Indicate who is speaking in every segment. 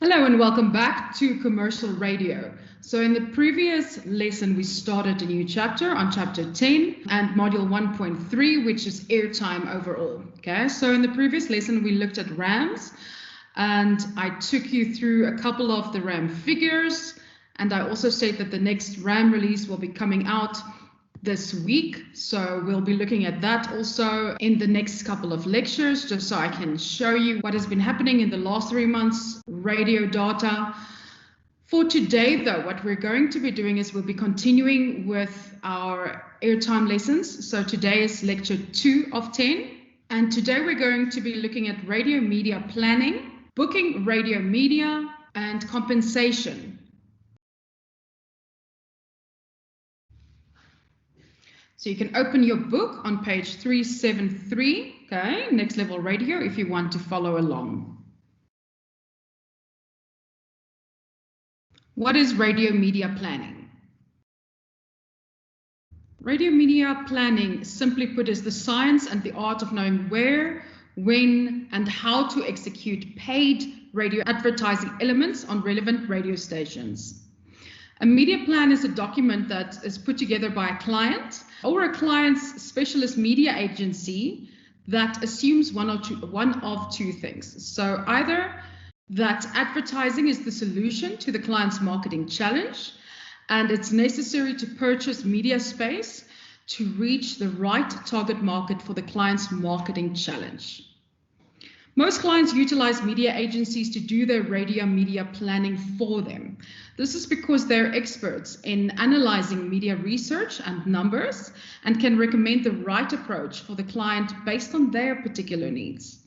Speaker 1: Hello and welcome back to Commercial Radio. So in the previous lesson, we started a new chapter on chapter 10 and module 1.3, which is airtime overall. Okay, so in the previous lesson, we looked at RAMs and I took you through a couple of the RAM figures. And I also said that the next RAM release will be coming out this week. So we'll be looking at that also in the next couple of lectures, just so I can show you what has been happening in the last 3 months, radio data. For today, though, what we're going to be doing is we'll be continuing with our airtime lessons. So today is lecture 2 of 10. And today we're going to be looking at radio media planning, booking radio media, and compensation. So you can open your book on page 373, okay, Next Level Radio, if you want to follow along. What is radio media planning? Radio media planning, simply put, is the science and the art of knowing where, when, and how to execute paid radio advertising elements on relevant radio stations. A media plan is a document that is put together by a client or a client's specialist media agency that assumes one of two things. So either that advertising is the solution to the client's marketing challenge, and it's necessary to purchase media space to reach the right target market for the client's marketing challenge. Most clients utilize media agencies to do their radio media planning for them. This is because they're experts in analyzing media research and numbers and can recommend the right approach for the client based on their particular needs.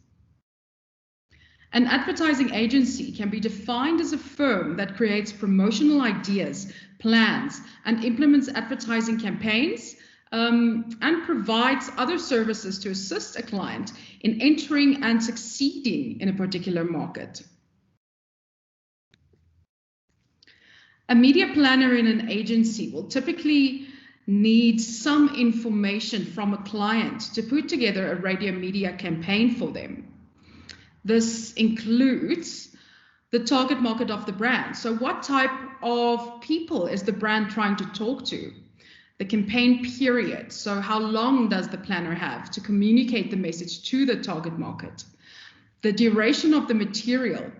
Speaker 1: An advertising agency can be defined as a firm that creates promotional ideas, plans, and implements advertising campaigns, and provides other services to assist a client in entering and succeeding in a particular market. A media planner in an agency will typically need some information from a client to put together a radio media campaign for them. This includes the target market of the brand. So what type of people is the brand trying to talk to? The campaign period. So how long does the planner have to communicate the message to the target market? The duration of the material.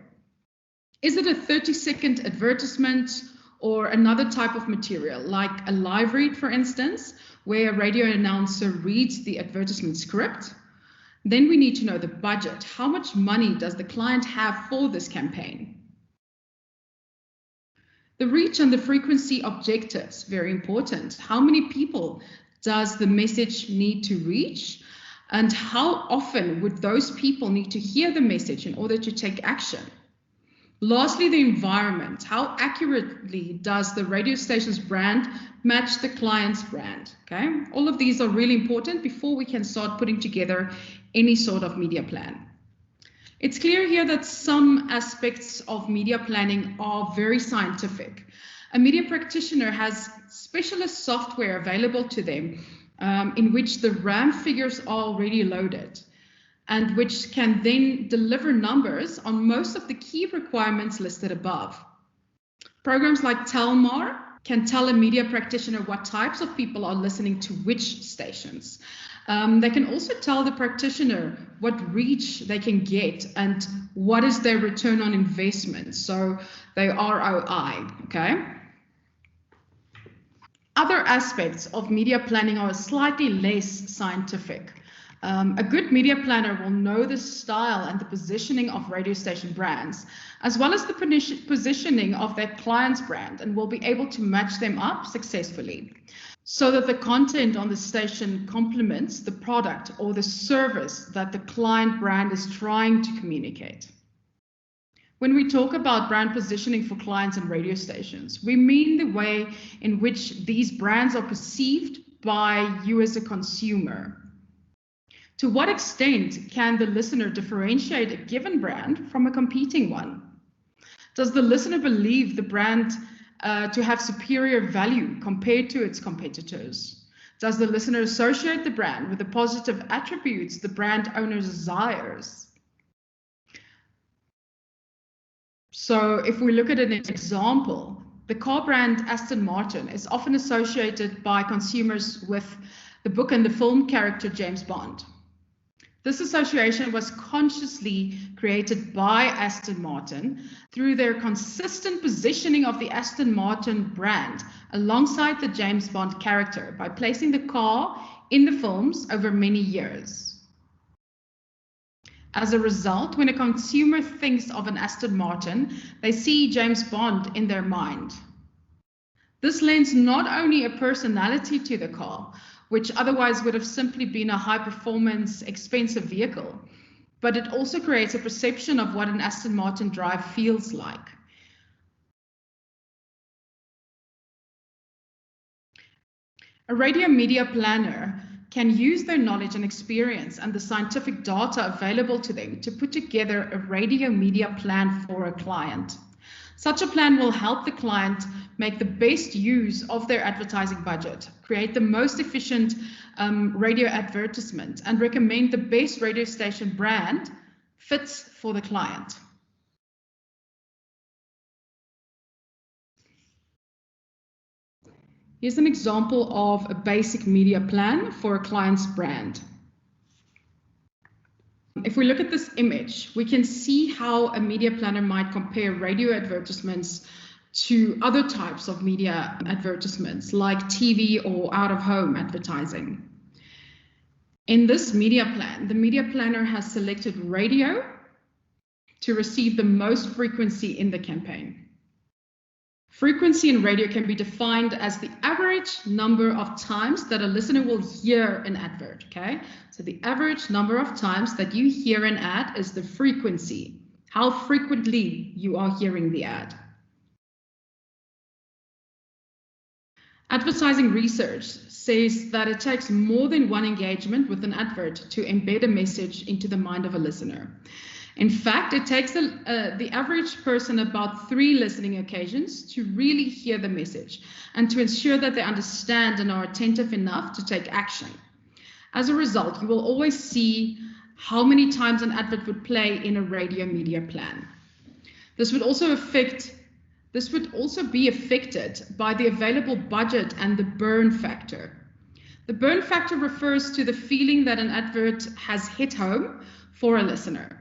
Speaker 1: Is it a 30-second advertisement or another type of material, like a live read, for instance, where a radio announcer reads the advertisement script? Then we need to know the budget. How much money does the client have for this campaign? The reach and the frequency objectives, very important. How many people does the message need to reach? And how often would those people need to hear the message in order to take action? Lastly, the environment. How accurately does the radio station's brand match the client's brand? Okay, all of these are really important before we can start putting together any sort of media plan. It's clear here that some aspects of media planning are very scientific. A media practitioner has specialist software available to them in which the RAM figures are already loaded and which can then deliver numbers on most of the key requirements listed above. Programs like Telmar can tell a media practitioner what types of people are listening to which stations. They can also tell the practitioner what reach they can get and what is their return on investment, so their ROI, okay? Other aspects of media planning are slightly less scientific. A good media planner will know the style and the positioning of radio station brands, as well as the positioning of their client's brand, and will be able to match them up successfully so that the content on the station complements the product or the service that the client brand is trying to communicate. When we talk about brand positioning for clients and radio stations, we mean the way in which these brands are perceived by you as a consumer. To what extent can the listener differentiate a given brand from a competing one? Does the listener believe the brand to have superior value compared to its competitors? Does the listener associate the brand with the positive attributes the brand owner desires? So if we look at an example, the car brand Aston Martin is often associated by consumers with the book and the film character James Bond. This association was consciously created by Aston Martin through their consistent positioning of the Aston Martin brand alongside the James Bond character by placing the car in the films over many years. As a result, when a consumer thinks of an Aston Martin, they see James Bond in their mind. This lends not only a personality to the car, which otherwise would have simply been a high-performance, expensive vehicle, but it also creates a perception of what an Aston Martin drive feels like. A radio media planner can use their knowledge and experience and the scientific data available to them to put together a radio media plan for a client. Such a plan will help the client make the best use of their advertising budget, create the most efficient radio advertisement, and recommend the best radio station brand fits for the client. Here's an example of a basic media plan for a client's brand. If we look at this image, we can see how a media planner might compare radio advertisements to other types of media advertisements like TV or out-of-home advertising. In this media plan, the media planner has selected radio to receive the most frequency in the campaign. Frequency in radio can be defined as the average number of times that a listener will hear an advert, okay? So the average number of times that you hear an ad is the frequency, how frequently you are hearing the ad. Advertising research says that it takes more than one engagement with an advert to embed a message into the mind of a listener. In fact, it takes the average person about 3 listening occasions to really hear the message and to ensure that they understand and are attentive enough to take action. As a result, you will always see how many times an advert would play in a radio media plan. This would also be affected by the available budget and the burn factor. The burn factor refers to the feeling that an advert has hit home for a listener.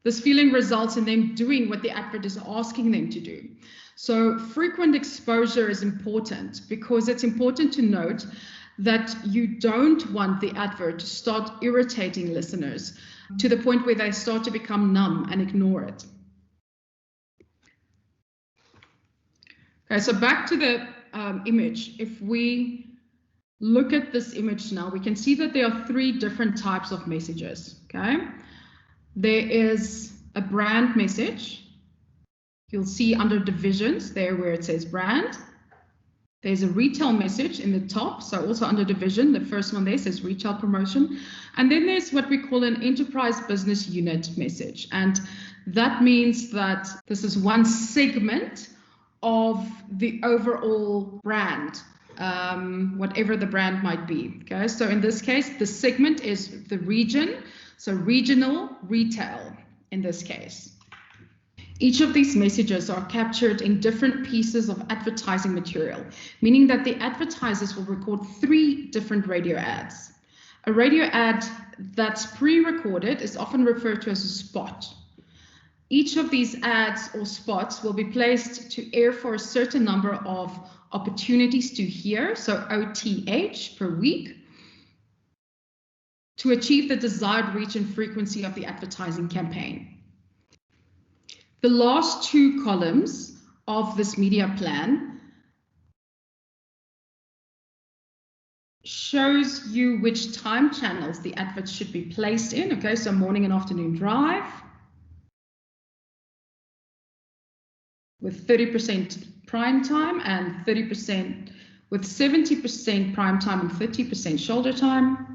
Speaker 1: This feeling results in them doing what the advert is asking them to do. So frequent exposure is important because it's important to note that you don't want the advert to start irritating listeners to the point where they start to become numb and ignore it. Okay, so back to the image. If we look at this image now, we can see that there are 3 different types of messages, okay? There is a brand message. You'll see under divisions there where it says brand. There's a retail message in the top, so also under division, the first one there says retail promotion. And then there's what we call an enterprise business unit message. And that means that this is one segment of the overall brand, whatever the brand might be. Okay, so in this case, the segment is the region. So regional retail in this case. Each of these messages are captured in different pieces of advertising material, meaning that the advertisers will record 3 different radio ads. A radio ad that's pre-recorded is often referred to as a spot. Each of these ads or spots will be placed to air for a certain number of opportunities to hear, so OTH per week, to achieve the desired reach and frequency of the advertising campaign. The last 2 columns of this media plan shows you which time channels the adverts should be placed in. Okay, so morning and afternoon drive with 30% prime time and 30% with 70% prime time and 30% shoulder time.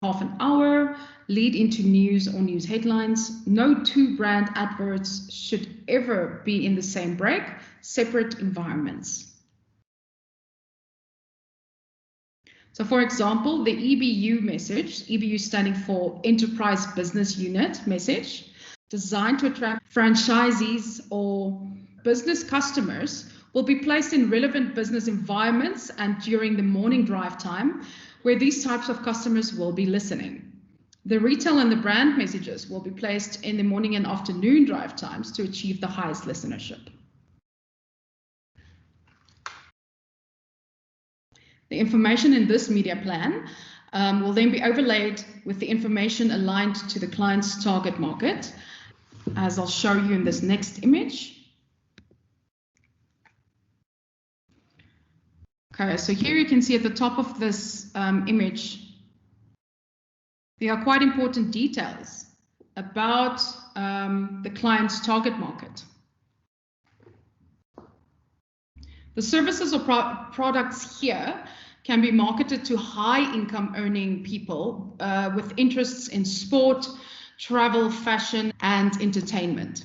Speaker 1: Half an hour, lead into news or news headlines. No 2 brand adverts should ever be in the same break, separate environments. So for example, the EBU message, EBU standing for Enterprise Business Unit message. designed to attract franchisees or business customers will be placed in relevant business environments and during the morning drive time, where these types of customers will be listening. The retail and the brand messages will be placed in the morning and afternoon drive times to achieve the highest listenership. The information in this media plan will then be overlaid with the information aligned to the client's target market, as I'll show you in this next image. Okay, so here you can see at the top of this image, there are quite important details about the client's target market. The services or products here can be marketed to high income earning people with interests in sport, travel, fashion, and entertainment.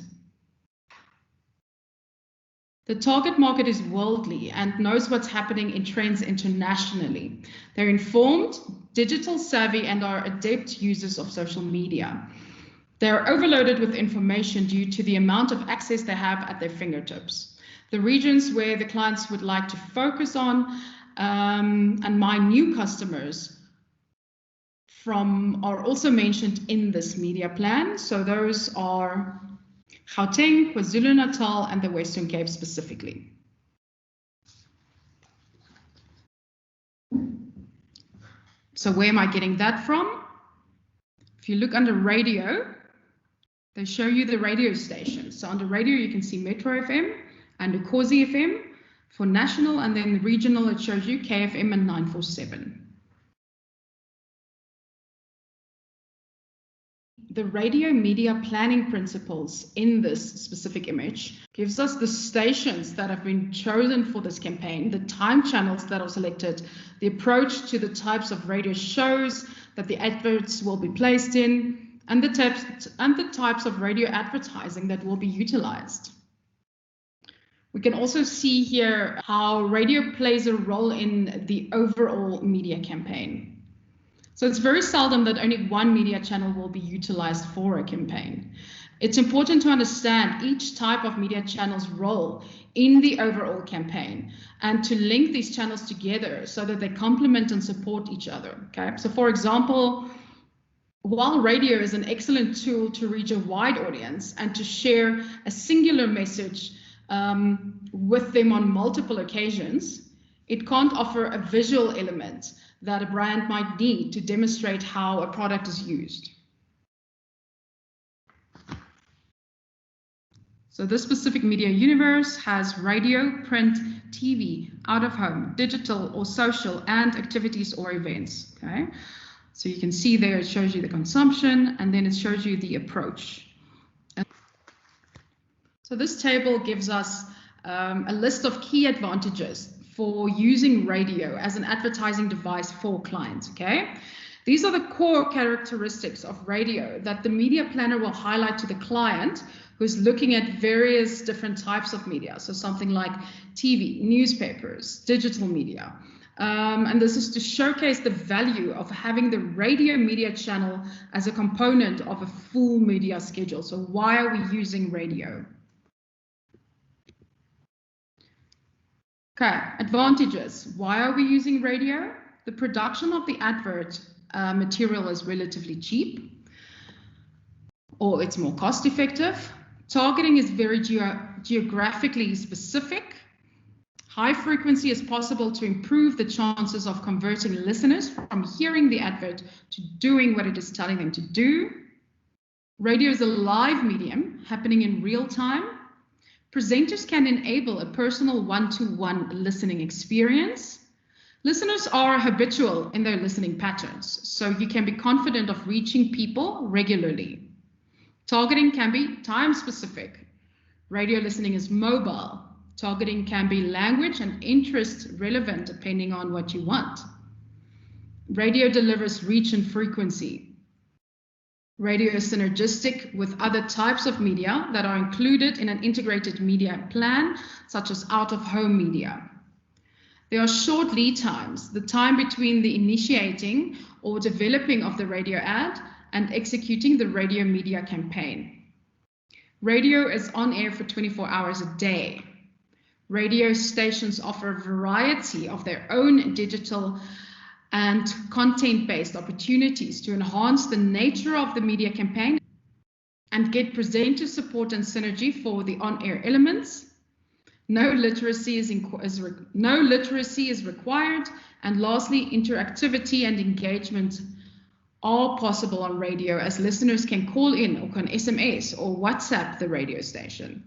Speaker 1: The target market is worldly and knows what's happening in trends internationally. They're informed, digital savvy, and are adept users of social media. They're overloaded with information due to the amount of access they have at their fingertips. The regions where the clients would like to focus on and mine new customers from are also mentioned in this media plan. So those are Gauteng, KwaZulu-Natal, and the Western Cape specifically. So where am I getting that from? If you look under radio, they show you the radio stations. So under radio, you can see Metro FM and Ukhozi FM. For national and then regional, it shows you KFM and 947. The radio media planning principles in this specific image gives us the stations that have been chosen for this campaign, the time channels that are selected, the approach to the types of radio shows that the adverts will be placed in, and the types of radio advertising that will be utilized. We can also see here how radio plays a role in the overall media campaign. So it's very seldom that only one media channel will be utilized for a campaign. It's important to understand each type of media channel's role in the overall campaign and to link these channels together so that they complement and support each other. Okay, so for example, while radio is an excellent tool to reach a wide audience and to share a singular message with them on multiple occasions, it can't offer a visual element that a brand might need to demonstrate how a product is used. So this specific media universe has radio, print, TV, out of home, digital or social, and activities or events. Okay, so you can see there it shows you the consumption and then it shows you the approach. So this table gives us a list of key advantages for using radio as an advertising device for clients. Okay, these are the core characteristics of radio that the media planner will highlight to the client who's looking at various different types of media. So something like TV, newspapers, digital media. And this is to showcase the value of having the radio media channel as a component of a full media schedule. So why are we using radio? Okay, advantages. Why are we using radio? The production of the advert material is relatively cheap, or it's more cost effective. Targeting is very geographically specific. High frequency is possible to improve the chances of converting listeners from hearing the advert to doing what it is telling them to do. Radio is a live medium happening in real time. Presenters can enable a personal one-to-one listening experience. Listeners are habitual in their listening patterns, so you can be confident of reaching people regularly. Targeting can be time-specific. Radio listening is mobile. Targeting can be language and interest relevant depending on what you want. Radio delivers reach and frequency. Radio is synergistic with other types of media that are included in an integrated media plan, such as out-of-home media. There are short lead times, the time between the initiating or developing of the radio ad and executing the radio media campaign. Radio is on air for 24 hours a day. Radio stations offer a variety of their own digital and content-based opportunities to enhance the nature of the media campaign and get presenter support and synergy for the on-air elements. No literacy is required. And lastly, interactivity and engagement are possible on radio, as listeners can call in or can SMS or WhatsApp the radio station.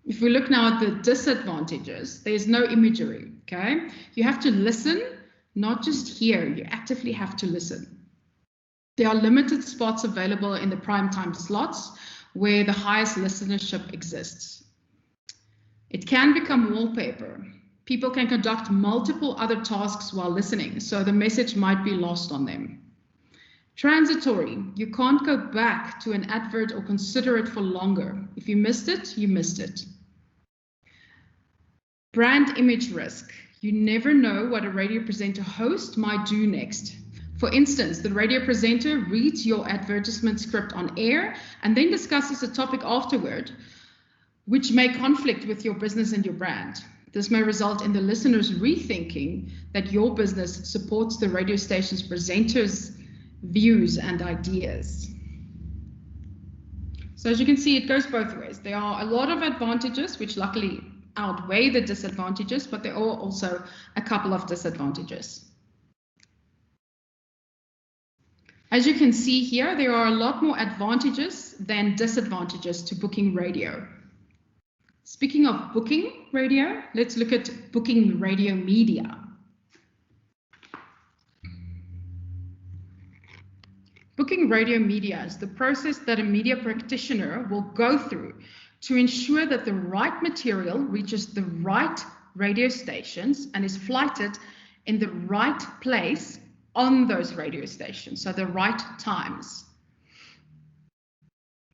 Speaker 1: If we look now at the disadvantages, there's no imagery, okay? You have to listen, not just hear, you actively have to listen. There are limited spots available in the prime time slots where the highest listenership exists. It can become wallpaper. People can conduct multiple other tasks while listening, so the message might be lost on them. Transitory, you can't go back to an advert or consider it for longer. If you missed it, you missed it. Brand image risk. You never know what a radio presenter host might do next. For instance, the radio presenter reads your advertisement script on air and then discusses a topic afterward, which may conflict with your business and your brand. This may result in the listeners rethinking that your business supports the radio station's presenters' views and ideas. So as you can see, it goes both ways. There are a lot of advantages, which luckily outweigh the disadvantages, but there are also a couple of disadvantages. As you can see here, there are a lot more advantages than disadvantages to booking radio. Speaking of booking radio, let's look at booking radio media. Booking radio media is the process that a media practitioner will go through to ensure that the right material reaches the right radio stations and is flighted in the right place on those radio stations, so the right times.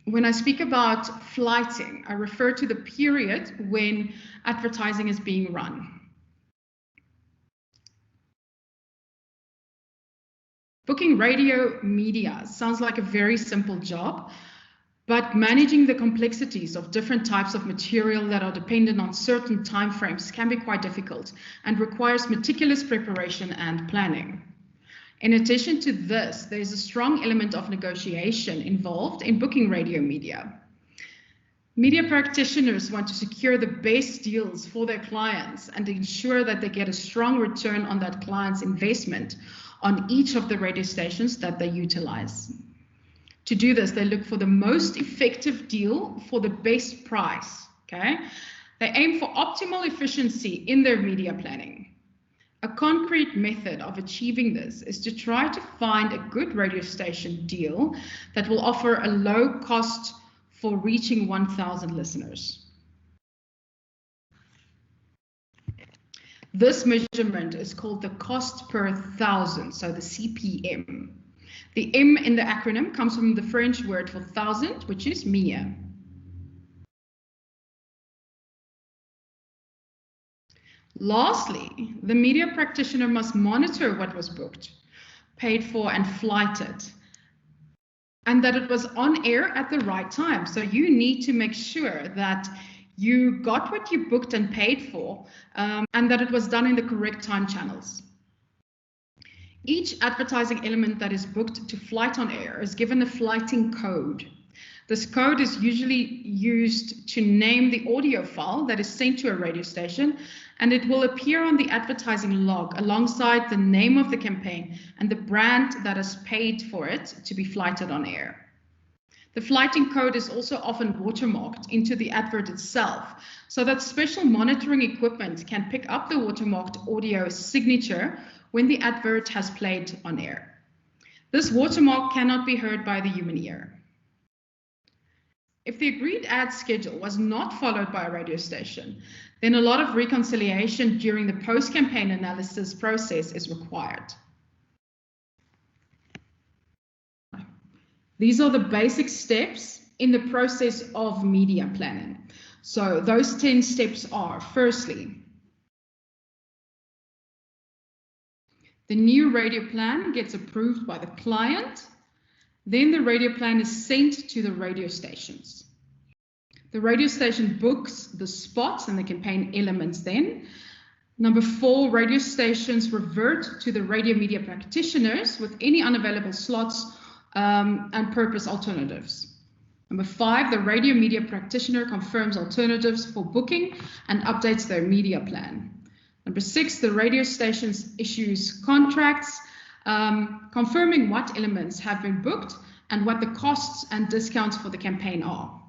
Speaker 1: When I speak about flighting, I refer to the period when advertising is being run. Booking radio media sounds like a very simple job, but managing the complexities of different types of material that are dependent on certain timeframes can be quite difficult and requires meticulous preparation and planning. In addition to this, there's a strong element of negotiation involved in booking radio media. Media practitioners want to secure the best deals for their clients and ensure that they get a strong return on that client's investment on each of the radio stations that they utilize. To do this, they look for the most effective deal for the best price, okay? They aim for optimal efficiency in their media planning. A concrete method of achieving this is to try to find a good radio station deal that will offer a low cost for reaching 1,000 listeners. This measurement is called the cost per thousand, so the CPM. The M in the acronym comes from the French word for thousand, which is mille. Lastly, the media practitioner must monitor what was booked, paid for, and flighted, and that it was on air at the right time. So you need to make sure that you got what you booked and paid for, and that it was done in the correct time channels. Each advertising element that is booked to flight on air is given a flighting code. This code is usually used to name the audio file that is sent to a radio station, and it will appear on the advertising log alongside the name of the campaign and the brand that has paid for it to be flighted on air. The flighting code is also often watermarked into the advert itself, so that special monitoring equipment can pick up the watermarked audio signature when the advert has played on air. This watermark cannot be heard by the human ear. If the agreed ad schedule was not followed by a radio station, then a lot of reconciliation during the post-campaign analysis process is required. These are the basic steps in the process of media planning. So those 10 steps are, firstly, the new radio plan gets approved by the client. Then the radio plan is sent to the radio stations. The radio station books the spots and the campaign elements then. Number 4, radio stations revert to the radio media practitioners with any unavailable slots and purpose alternatives. Number 5, the radio media practitioner confirms alternatives for booking and updates their media plan. Number 6, the radio stations issues contracts confirming what elements have been booked and what the costs and discounts for the campaign are.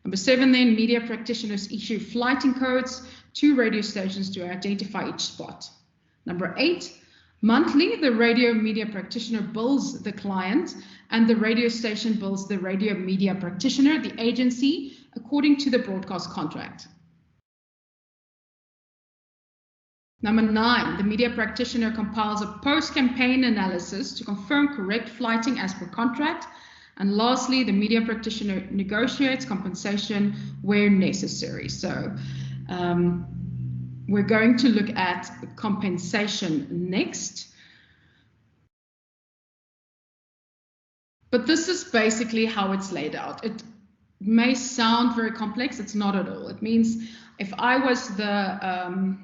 Speaker 1: Number 7, then media practitioners issue flighting codes to radio stations to identify each spot. Number 8, monthly, the radio media practitioner bills the client and the radio station bills the radio media practitioner, the agency, according to the broadcast contract. Number 9, the media practitioner compiles a post-campaign analysis to confirm correct flighting as per contract. And lastly, the media practitioner negotiates compensation where necessary. So we're going to look at compensation next. But this is basically how it's laid out. It may sound very complex. It's not at all. It means if I was the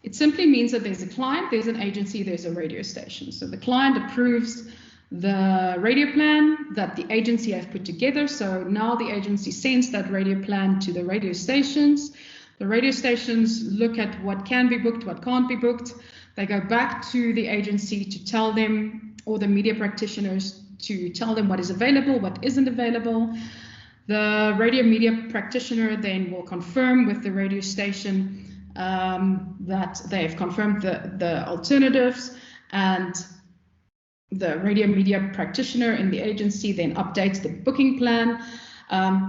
Speaker 1: it simply means that there's a client, there's an agency, there's a radio station. So the client approves the radio plan that the agency have put together. So now the agency sends that radio plan to the radio stations. The radio stations look at what can be booked, what can't be booked. They go back to the agency to tell them, or the media practitioners to tell them what is available, what isn't available. The radio media practitioner then will confirm with the radio station that they have confirmed the alternatives, and the radio media practitioner in the agency then updates the booking plan.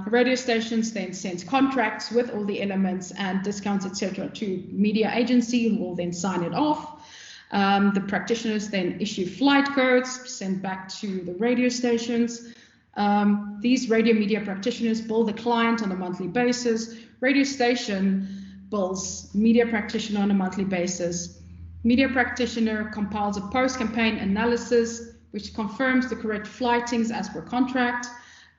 Speaker 1: Radio stations then sends contracts with all the elements and discounts, etc., to media agency, who will then sign it off. The practitioners then issue flight codes, sent back to the radio stations. These radio media practitioners bill the client on a monthly basis. Radio station bills media practitioner on a monthly basis. Media practitioner compiles a post-campaign analysis which confirms the correct flightings as per contract,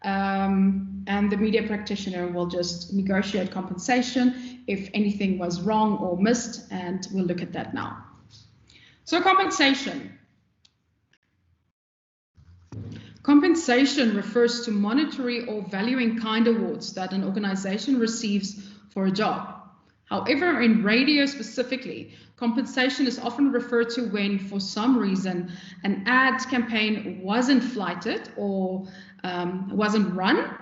Speaker 1: and the media practitioner will just negotiate compensation if anything was wrong or missed, and we'll look at that now. So compensation. Compensation refers to monetary or value-in-kind awards that an organization receives for a job. However, in radio specifically, compensation is often referred to when, for some reason, an ad campaign wasn't flighted or wasn't run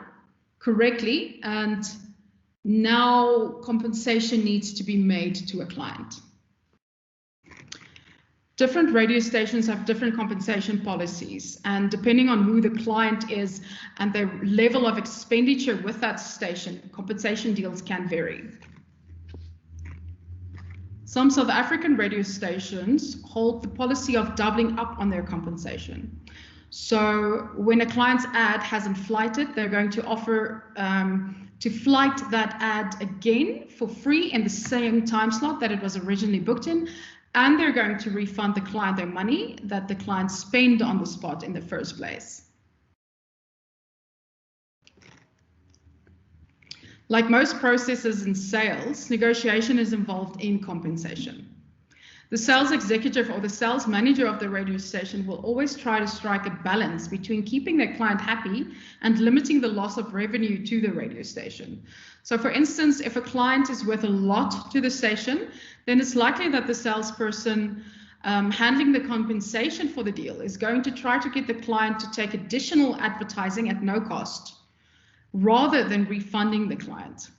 Speaker 1: correctly, and now compensation needs to be made to a client. Different radio stations have different compensation policies, and depending on who the client is and their level of expenditure with that station, compensation deals can vary. Some South African radio stations hold the policy of doubling up on their compensation. So when a client's ad hasn't flighted, they're going to offer to flight that ad again for free in the same time slot that it was originally booked in, and they're going to refund the client their money that the client spent on the spot in the first place. Like most processes in sales, negotiation is involved in compensation. The sales executive or the sales manager of the radio station will always try to strike a balance between keeping their client happy and limiting the loss of revenue to the radio station. So for instance, if a client is worth a lot to the station, then it's likely that the salesperson handling the compensation for the deal is going to try to get the client to take additional advertising at no cost, rather than refunding the client.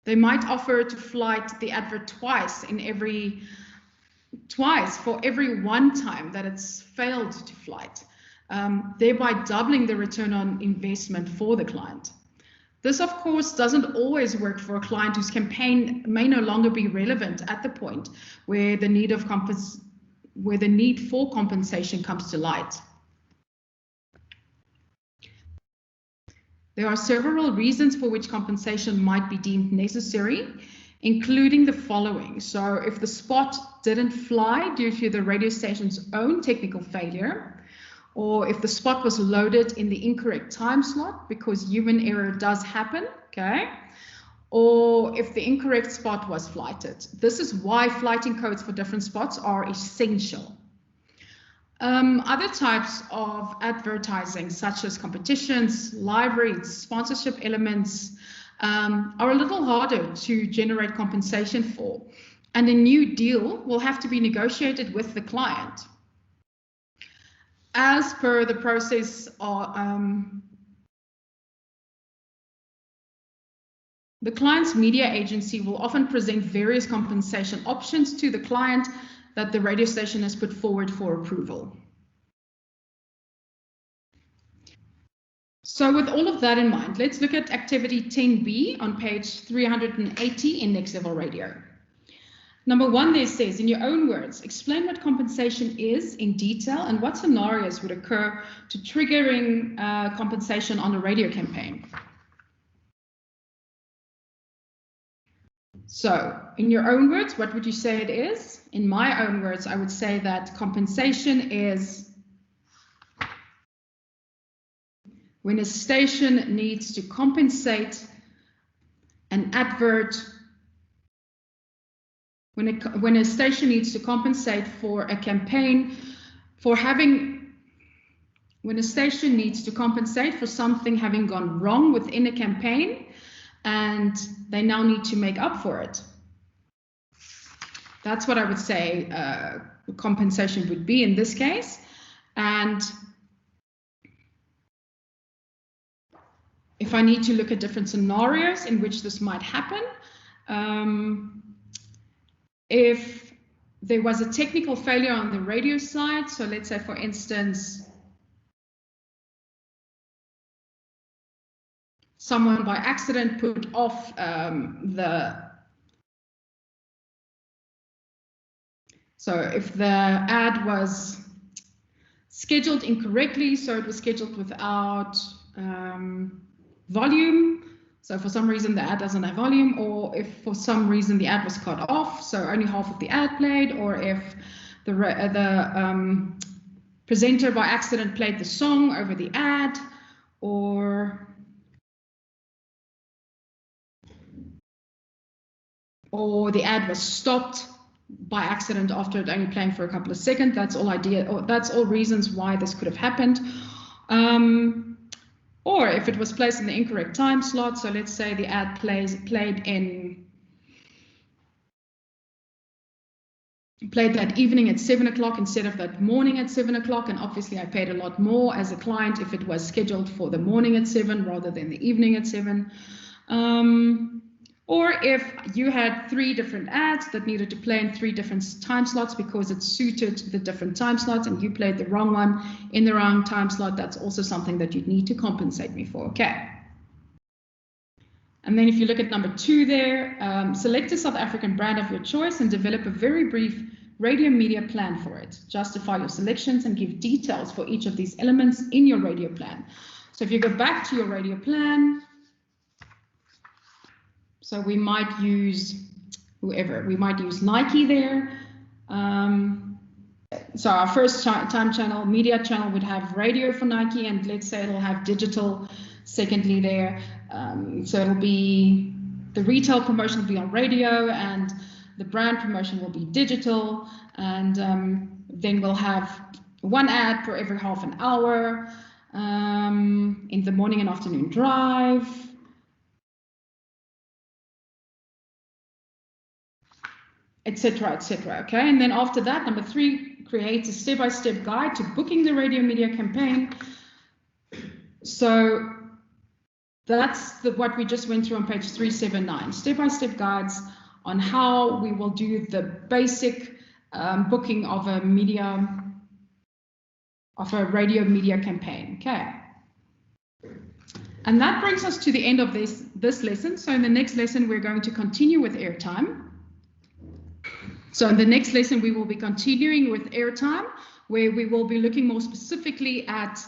Speaker 1: They might offer to flight the advert twice for every one time that it's failed to flight, thereby doubling the return on investment for the client. This, of course, doesn't always work for a client whose campaign may no longer be relevant at the point where the need for compensation comes to light. There are several reasons for which compensation might be deemed necessary, including the following. So if the spot didn't fly due to the radio station's own technical failure, or if the spot was loaded in the incorrect time slot, because human error does happen, okay? Or if the incorrect spot was flighted. This is why flighting codes for different spots are essential. Other types of advertising, such as competitions, libraries, sponsorship elements, are a little harder to generate compensation for, and a new deal will have to be negotiated with the client. As per the process, the client's media agency will often present various compensation options to the client that the radio station has put forward for approval. So with all of that in mind, let's look at activity 10B on page 380 in Next Level Radio. Number 1 there says, in your own words, explain what compensation is in detail and what scenarios would occur to triggering compensation on a radio campaign. So in your own words, what would you say it is? In my own words, I would say that compensation is when a station needs to compensate an advert, when a station needs to compensate for a campaign, when a station needs to compensate for something having gone wrong within a campaign, and they now need to make up for it. That's what I would say compensation would be in this case. And if I need to look at different scenarios in which this might happen, if there was a technical failure on the radio side, so let's say, for instance, someone by accident put off so if the ad was scheduled incorrectly, so it was scheduled without volume, so for some reason the ad doesn't have volume, or if for some reason the ad was cut off, so only half of the ad played, or if the presenter by accident played the song over the ad, or the ad was stopped by accident after it only playing for a couple of seconds. That's all reasons why this could have happened. Or if it was placed in the incorrect time slot, so let's say the ad played that evening at 7 o'clock instead of that morning at 7 o'clock, and obviously I paid a lot more as a client if it was scheduled for the morning at 7 rather than the evening at 7. Or if you had 3 different ads that needed to play in 3 different time slots because it suited the different time slots and you played the wrong one in the wrong time slot, that's also something that you'd need to compensate me for. Okay. And then if you look at number 2 there, select a South African brand of your choice and develop a very brief radio media plan for it. Justify your selections and give details for each of these elements in your radio plan. So if you go back to your radio plan, so we might use whoever, we might use Nike there. So our first time channel, media channel, would have radio for Nike, and let's say it'll have digital secondly there. So it'll be, the retail promotion will be on radio and the brand promotion will be digital. And then we'll have 1 ad for every half an hour in the morning and afternoon drive. Etc., etc. Okay, and then after that, number 3, create a step-by-step guide to booking the radio media campaign. So that's what we just went through on page 379. Step-by-step guides on how we will do the basic booking of a radio media campaign. Okay. And that brings us to the end of this lesson. So in the next lesson, we're going to continue with airtime. So in the next lesson, we will be continuing with airtime, where we will be looking more specifically at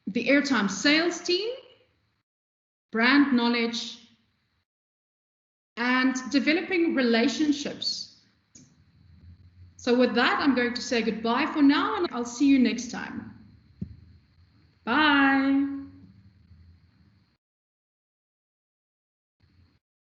Speaker 1: the airtime sales team, brand knowledge, and developing relationships. So with that, I'm going to say goodbye for now, and I'll see you next time. Bye.